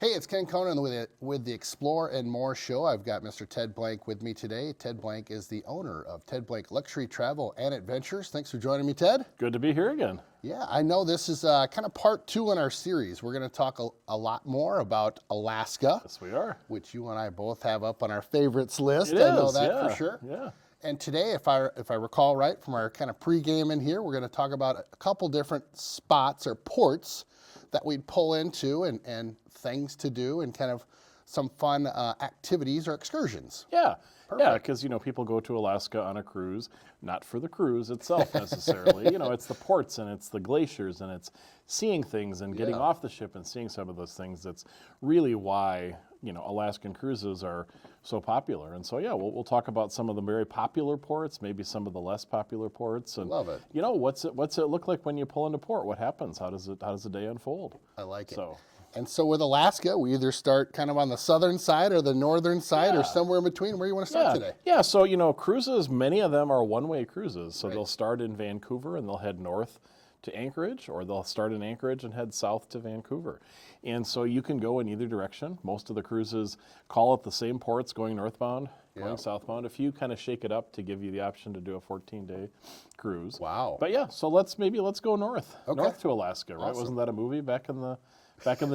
Hey, it's Ken Conan with the Explore and More show. I've got Mr. Ted Blank with me today. Ted Blank is the owner of Ted Blank Luxury Travel and Adventures. Thanks for joining me, Ted. Good to be here again. Yeah, I know this is kind of part two in our series. We're going to talk a lot more about Alaska, Yes, we are. which you and I both have up on our favorites list. It I know is, that yeah, for sure. yeah. And today, if I recall right from our kind of pregame in here, we're going to talk about a couple different spots or ports that we'd pull into and things to do and kind of some fun activities or excursions. Yeah, Perfect. yeah, because, people go to Alaska on a cruise, not for the cruise itself necessarily. It's the ports and it's the glaciers and it's seeing things and getting Yeah. off the ship and seeing some of those things. That's really why, Alaskan cruises are so popular. And so, yeah, we'll talk about some of the very popular ports, maybe some of the less popular ports. And, Love it. What's it look like when you pull into port? What happens? How does the day unfold? I like it. So. And so with Alaska, we either start kind of on the southern side or the northern side or Yeah. somewhere in between. Where do you want to start today? Yeah, so, cruises, many of them are one-way cruises. So Right. they'll start in Vancouver and they'll head north to Anchorage, or they'll start in Anchorage and head south to Vancouver. And so you can go in either direction. Most of the cruises call it the same ports going northbound, going Yeah. southbound. A few kind of shake it up to give you the option to do a 14-day cruise. Wow. But yeah, so let's go north. Okay. North to Alaska, right? Awesome. Wasn't that a movie back in the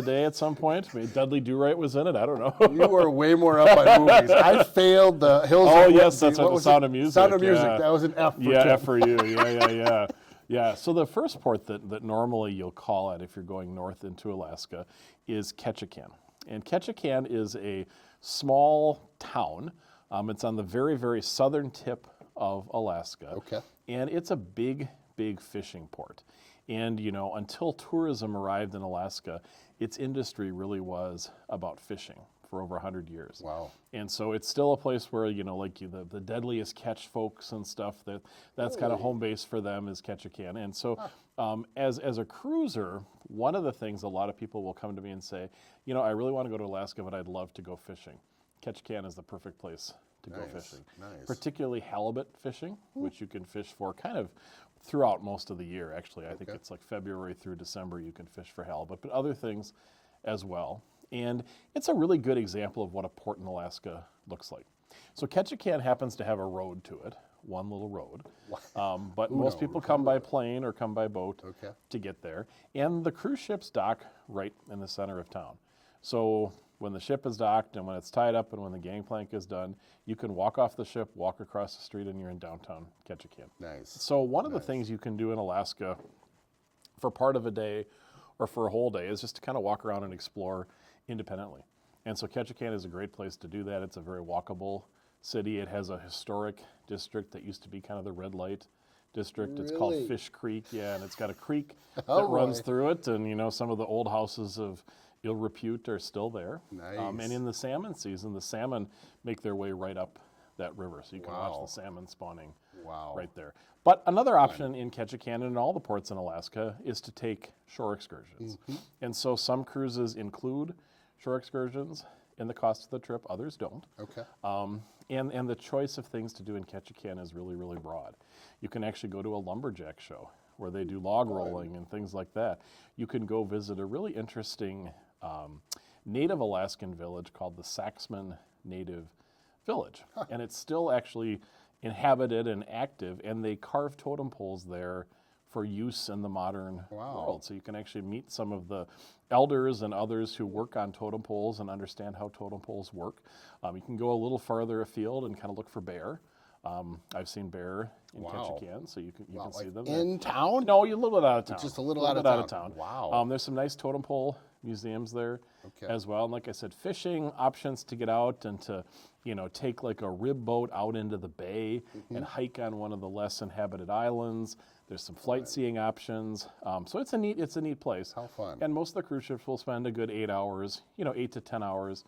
day at some point? Maybe Dudley Do-Right was in it. I don't know. You were way more up on movies. I failed the Hills Oh, of yes, that's what, The was it? Sound of Music. Sound of Music. Yeah. That was an F for Yeah, Tim. F for you. Yeah. Yeah, so the first port that normally you'll call at if you're going north into Alaska is Ketchikan. And Ketchikan is a small town. It's on the very, very southern tip of Alaska. Okay. And it's a big, big fishing port. And, until tourism arrived in Alaska, its industry really was about fishing for over 100 years. Wow. And so it's still a place where, the deadliest catch folks and stuff, that's kind of home base for them is Ketchikan. And so as a cruiser, one of the things a lot of people will come to me and say, I really want to go to Alaska, but I'd love to go fishing. Ketchikan is the perfect place to go fishing. Nice. Particularly halibut fishing, which you can fish for kind of throughout most of the year, actually. I think it's like February through December you can fish for halibut, but other things as well. And it's a really good example of what a port in Alaska looks like. So Ketchikan happens to have a road to it, one little road. But most people come by plane or come by boat to get there. And the cruise ships dock right in the center of town. So when the ship is docked and when it's tied up and when the gangplank is done, you can walk off the ship, walk across the street, and you're in downtown Ketchikan. Nice. So one of the things you can do in Alaska for part of a day or for a whole day is just to kind of walk around and explore independently. And so Ketchikan is a great place to do that. It's a very walkable city. It has a historic district that used to be kind of the red light district. It's called Really? Fish Creek, yeah, and it's got a creek Oh, that runs boy. through it, and some of the old houses of ill repute are still there. Nice. And in the salmon season, the salmon make their way right up that river, so you can watch Wow. the salmon spawning Wow. right there. But another option in Ketchikan and in all the ports in Alaska is to take shore excursions. And so some cruises include shore excursions in the cost of the trip, others don't. Okay. And the choice of things to do in Ketchikan is really, really broad. You can actually go to a lumberjack show where they do log rolling and things like that. You can go visit a really interesting native Alaskan village called the Saxman Native Village. And it's still actually inhabited and active, and they carve totem poles there for use in the modern world. So you can actually meet some of the elders and others who work on totem poles and understand how totem poles work. You can go a little farther afield and kind of look for bear. I've seen bear in Ketchikan, so you can see them. In town? No, you're a little bit out of town. Just a little bit out of town. Wow. There's some nice totem pole museums there as well. And like I said, fishing options to get out and to, take like a rib boat out into the bay and hike on one of the less inhabited islands. There's some flight seeing options. So it's a neat place. How fun. And most of the cruise ships will spend a good 8 hours, 8 to 10 hours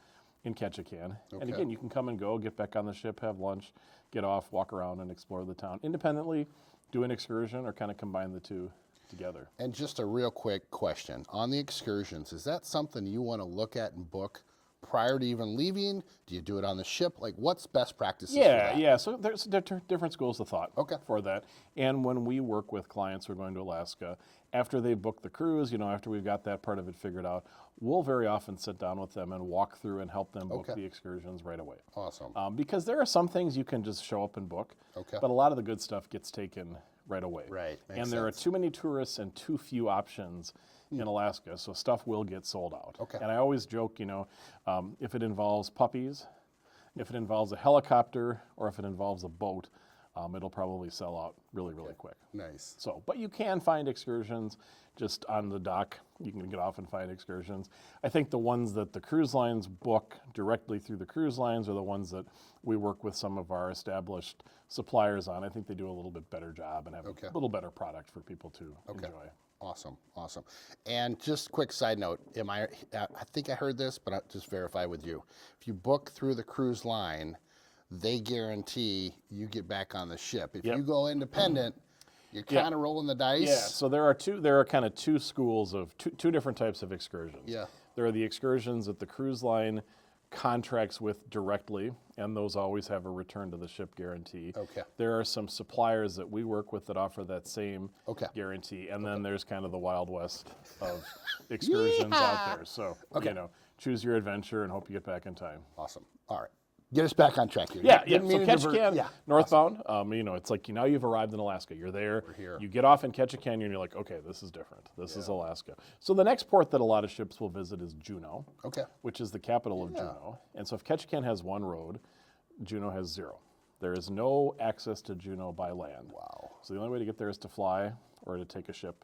in Ketchikan. And again, you can come and go, get back on the ship, have lunch, get off, walk around and explore the town independently, do an excursion, or kind of combine the two together. And just a real quick question. On the excursions, is that something you want to look at and book prior to even leaving? Do you do it on the ship? Like, what's best practices for that? Yeah. So there's different schools of thought Okay. for that. And when we work with clients who are going to Alaska, after they book the cruise, after we've got that part of it figured out, we'll very often sit down with them and walk through and help them book Okay. the excursions right away. Awesome. Because there are some things you can just show up and book, Okay. but a lot of the good stuff gets taken right away. Right, makes And there are sense. too many tourists and too few options in Alaska, so stuff will get sold out. Okay. And I always joke, if it involves puppies, if it involves a helicopter, or if it involves a boat, it'll probably sell out really, really quick. Nice. So, but you can find excursions just on the dock. You can get off and find excursions. I think the ones that the cruise lines book directly through the cruise lines are the ones that we work with some of our established suppliers on. I think they do a little bit better job and have Okay. a little better product for people to Okay. enjoy. Awesome. And just quick side note, I think I heard this, but I'll just verify with you. If you book through the cruise line, they guarantee you get back on the ship. If Yep. you go independent, you're kind of rolling the dice. Yeah, so there are kind of two schools of two different types of excursions. Yeah. There are the excursions that the cruise line contracts with directly, and those always have a return to the ship guarantee. Okay. There are some suppliers that we work with that offer that same Okay. guarantee, and then there's kind of the Wild West of excursions out there. So, choose your adventure and hope you get back in time. Awesome. All right. Get us back on track here. Yeah. Didn't So mean to divert- Ketchikan, Yeah. northbound. It's like now you've arrived in Alaska. You're there. We're here. You get off in Ketchikan, and you're like, okay, this is different. This is Alaska. So the next port that a lot of ships will visit is Juneau, Okay. which is the capital of Juneau. And so if Ketchikan has one road, Juneau has zero. There is no access to Juneau by land. Wow. So the only way to get there is to fly or to take a ship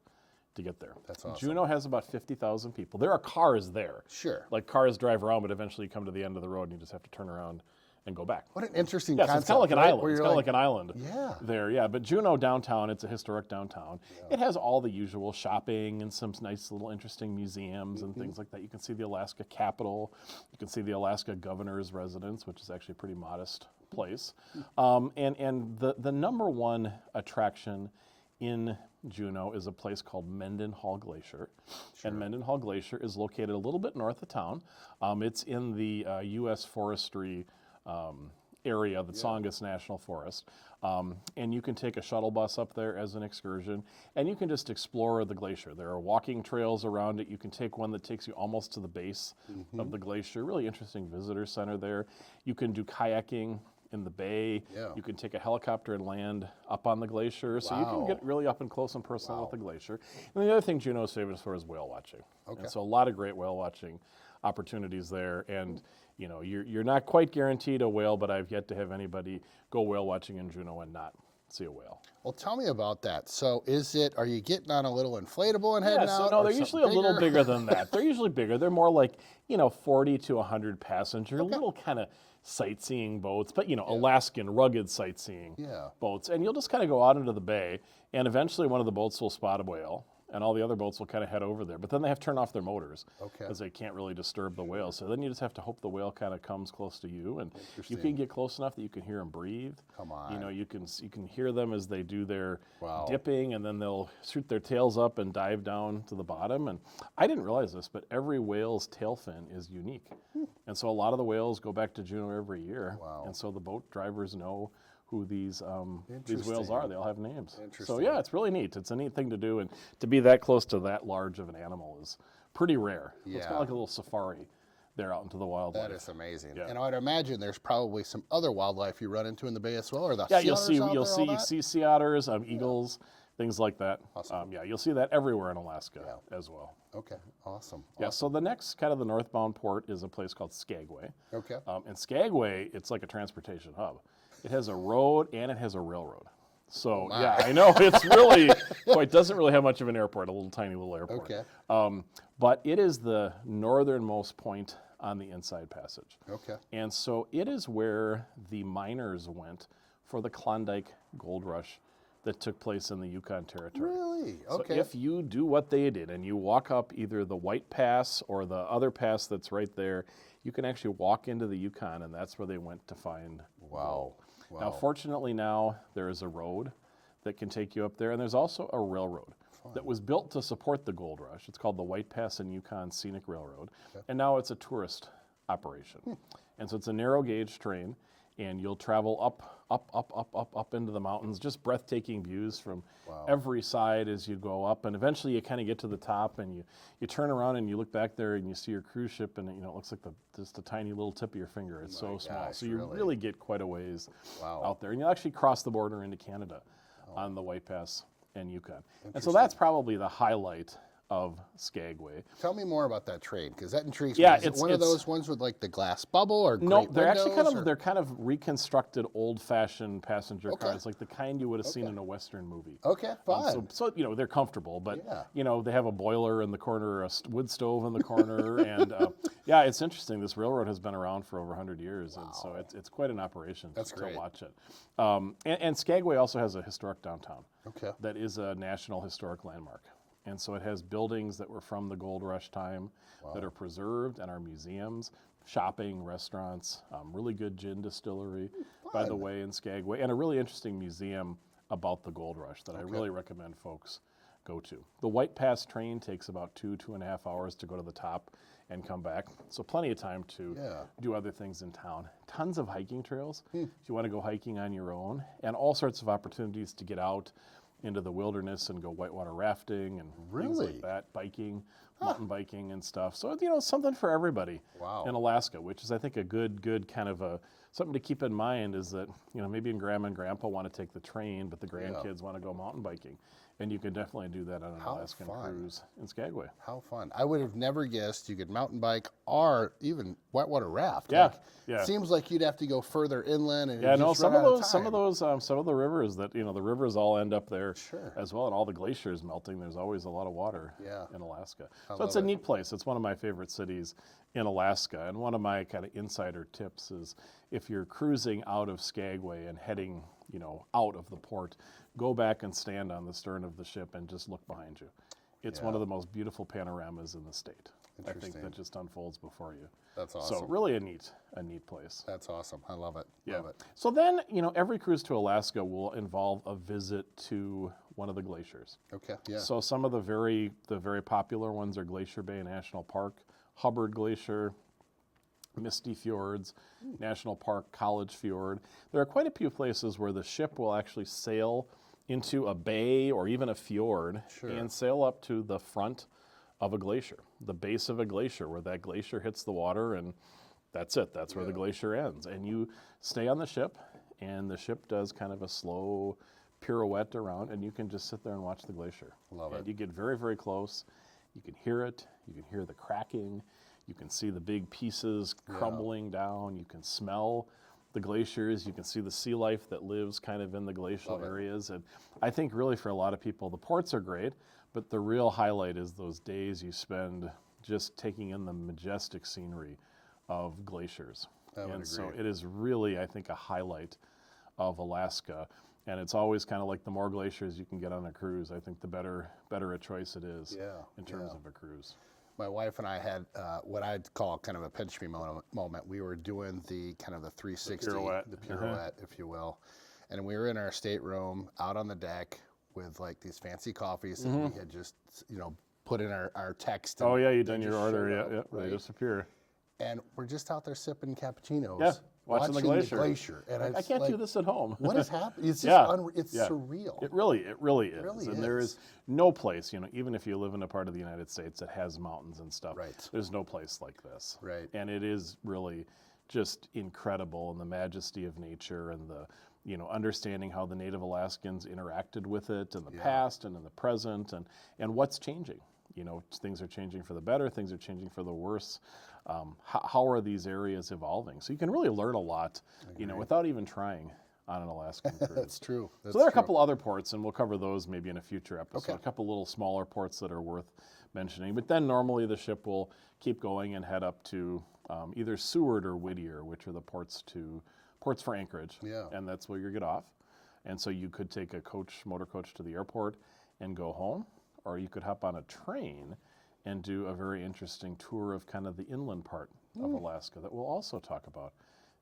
to get there. That's awesome. Juneau has about 50,000 people. There are cars there. Sure. Like cars drive around, but eventually you come to the end of the road and you just have to turn around and go back. What an interesting Yeah, so concept. it's kind of like an right? island. Where It's you're kind of like an island Yeah. there, yeah. But Juneau downtown, it's a historic downtown. It has all the usual shopping and some nice little interesting museums and things like that. You can see the Alaska Capitol. You can see the Alaska Governor's residence, which is actually a pretty modest place. And the number one attraction in Juneau is a place called Mendenhall Glacier. And Mendenhall Glacier is located a little bit north of town. It's in the U.S. Forestry area, the Tsongas National Forest. And you can take a shuttle bus up there as an excursion, and you can just explore the glacier. There are walking trails around it. You can take one that takes you almost to the base of the glacier. Really interesting visitor center there. You can do kayaking in the bay. Yeah. You can take a helicopter and land up on the glacier. So you can get really up and close and personal with the glacier. And the other thing Juneau is famous for is whale watching. Okay. And so a lot of great whale watching opportunities there. And you're not quite guaranteed a whale, but I've yet to have anybody go whale watching in Juneau and not see a whale. Well, tell me about that. So are you getting on a little inflatable and heading Yeah, so out? no, or they're something usually a little bigger than that. They're usually bigger. They're more like, 40 to 100 passenger, little kind of sightseeing boats, but Alaskan rugged sightseeing boats. And you'll just kind of go out into the bay, and eventually one of the boats will spot a whale, and all the other boats will kind of head over there. But then they have to turn off their motors because they can't really disturb the whale. So then you just have to hope the whale kind of comes close to you, and you can get close enough that you can hear them breathe. Come on. You can hear them as they do their Wow. dipping, and then they'll shoot their tails up and dive down to the bottom. And I didn't realize this, but every whale's tail fin is unique. And so a lot of the whales go back to Juneau every year. Wow. And so the boat drivers know who these whales Interesting. are. They all have names. So Interesting. yeah, it's really neat. It's a neat thing to do, and to be that close to that large of an animal is pretty rare. It's kind Yeah. of like a little safari there out into the wildlife. That is amazing. Yeah. And I'd imagine there's probably some other wildlife you run into in the bay as well, or the Yeah, sea you'll otters see out there, all that? sea otters, eagles, things like that. Awesome. You'll see that everywhere in Alaska as well. Okay, awesome. Yeah, so the next kind of the northbound port is a place called Skagway. Okay. And Skagway, it's like a transportation hub. It has a road and it has a railroad. So yeah, I know it's really, it doesn't really have much of an airport, a little tiny little airport. Okay. But it is the northernmost point on the Inside Passage. Okay. And so it is where the miners went for the Klondike Gold Rush that took place in the Yukon Territory. Really? Okay. So if you do what they did and you walk up either the White Pass or the other pass that's right there, you can actually walk into the Yukon, and that's where they went to find gold. Now, fortunately now there is a road that can take you up there, and there's also a railroad that was built to support the gold rush. It's called the White Pass and Yukon Scenic Railroad, and now it's a tourist operation. And so it's a narrow gauge train, and you'll travel up into the mountains, just breathtaking views from every side as you go up. And eventually you kind of get to the top, and you turn around and you look back there and you see your cruise ship, and it looks like just a tiny little tip of your finger. It's so small. Gosh, So you really get quite a ways out there. And you'll actually cross the border into Canada on the White Pass and Yukon. And so that's probably the highlight of Skagway. Tell me more about that train, because that intrigues Yeah, me. Is it one of those ones with like the glass bubble or no? great They're actually windows, they're kind of reconstructed, old-fashioned passenger cars, like the kind you would have seen in a Western movie. Okay, fine. So they're comfortable, but they have a boiler in the corner, a wood stove in the corner, and it's interesting. This railroad has been around for over 100 years, and so it's quite an operation to watch it. And Skagway also has a historic downtown. Okay. That is a National Historic Landmark. And so it has buildings that were from the gold rush time that are preserved and are museums, shopping, restaurants, really good gin distillery, by the way, in Skagway, and a really interesting museum about the gold rush that I really recommend folks go to. The White Pass train takes about 2.5 hours to go to the top and come back. So plenty of time to do other things in town. Tons of hiking trails if you want to go hiking on your own, and all sorts of opportunities to get out into the wilderness and go whitewater rafting and things like that, biking, mountain biking and stuff. So, something for everybody in Alaska, which is, I think, a good kind of something to keep in mind is that, maybe Grandma and Grandpa want to take the train, but the grandkids want to go mountain biking. And you can definitely do that on an Alaskan cruise in Skagway. How fun. I would have never guessed you could mountain bike or even whitewater raft. Seems like you'd have to go further inland and some of the rivers that, the rivers all end up there as well, and all the glaciers melting. There's always a lot of water in Alaska. So it's a neat place. It's one of my favorite cities in Alaska. And one of my kind of insider tips is if you're cruising out of Skagway and heading, out of the port, go back and stand on the stern of the ship and just look behind you. It's one of the most beautiful panoramas in the state. I think that just unfolds before you. That's awesome. So really a neat place. That's awesome. I love it. Yeah. Love it. So then, every cruise to Alaska will involve a visit to one of the glaciers. Okay. Yeah. So some of the very popular ones are Glacier Bay National Park, Hubbard Glacier, Misty Fjords, National Park, College Fjord. There are quite a few places where the ship will actually sail into a bay or even a fjord and sail up to the front of a glacier, the base of a glacier, where that glacier hits the water, and that's it. That's where the glacier ends. And you stay on the ship, and the ship does kind of a slow pirouette around, and you can just sit there and watch the glacier. Love it. You get very, very close. You can hear it. You can hear the cracking. You can see the big pieces crumbling down. You can smell the glaciers. You can see the sea life that lives kind of in the glacial areas. And I think really for a lot of people, the ports are great, but the real highlight is those days you spend just taking in the majestic scenery of glaciers. And so it is really, I think, a highlight of Alaska. And it's always kind of like the more glaciers you can get on a cruise, I think the better a choice it is in terms of a cruise. My wife and I had what I'd call kind of a pinch me moment. We were doing the kind of the 360, the pirouette, if you will. And we were in our stateroom out on the deck with like these fancy coffees that we had just, put in our text. You've done your order. They disappear. And we're just out there sipping cappuccinos. Watching the glacier. And I can't do this at home. What is happening? It's just it's surreal. It really is. And there is no place, even if you live in a part of the United States that has mountains and stuff, there's no place like this. Right. And it is really just incredible, and the majesty of nature and the, understanding how the Native Alaskans interacted with it in the past and in the present, and what's changing. Things are changing for the better, things are changing for the worse. How are these areas evolving? So you can really learn a lot, without even trying on an Alaskan cruise. That's true. So there are a couple other ports, and we'll cover those maybe in a future episode. A couple little smaller ports that are worth mentioning. But then normally the ship will keep going and head up to either Seward or Whittier, which are the ports for Anchorage. Yeah. And that's where you get off. And so you could take a motor coach to the airport and go home, or you could hop on a train and do a very interesting tour of kind of the inland part of Alaska that we'll also talk about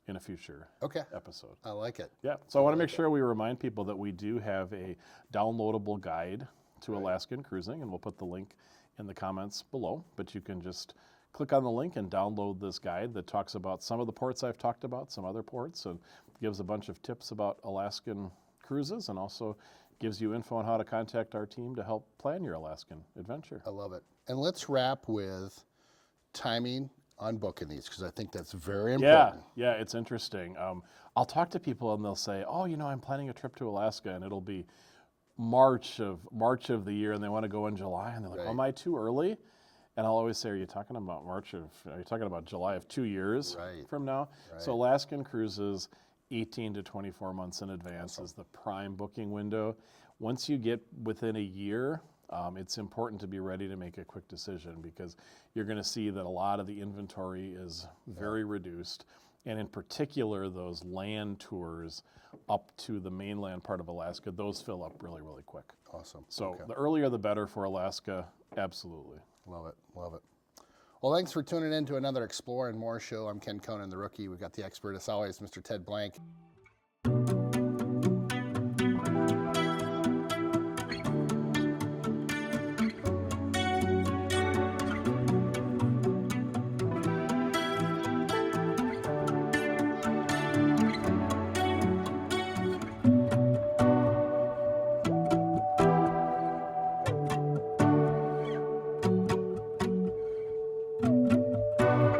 in a future episode. I like it. Yeah, so I want to make sure we remind people that we do have a downloadable guide to Alaskan cruising, and we'll put the link in the comments below, but you can just click on the link and download this guide that talks about some of the ports I've talked about, some other ports, and gives a bunch of tips about Alaskan cruises, and also gives you info on how to contact our team to help plan your Alaskan adventure. I love it. And let's wrap with timing on booking these, because I think that's very important. Yeah, it's interesting. I'll talk to people and they'll say, "Oh, I'm planning a trip to Alaska, and it'll be March of the year, and they want to go in July." And they're like, Right. "Oh, am I too early?" And I'll always say, "Are you talking about Are you talking about July of 2 years Right. from now?" Right. So Alaskan cruises, 18 to 24 months in advance is the prime booking window. Once you get within a year, it's important to be ready to make a quick decision, because you're going to see that a lot of the inventory is very reduced. And in particular, those land tours up to the mainland part of Alaska, those fill up really, really quick. Awesome. So Okay. the earlier the better for Alaska, absolutely. Love it. Love it. Well, thanks for tuning in to another Explore and More show. I'm Ken Conan, the rookie. We've got the expert, as always, Mr. Ted Blank.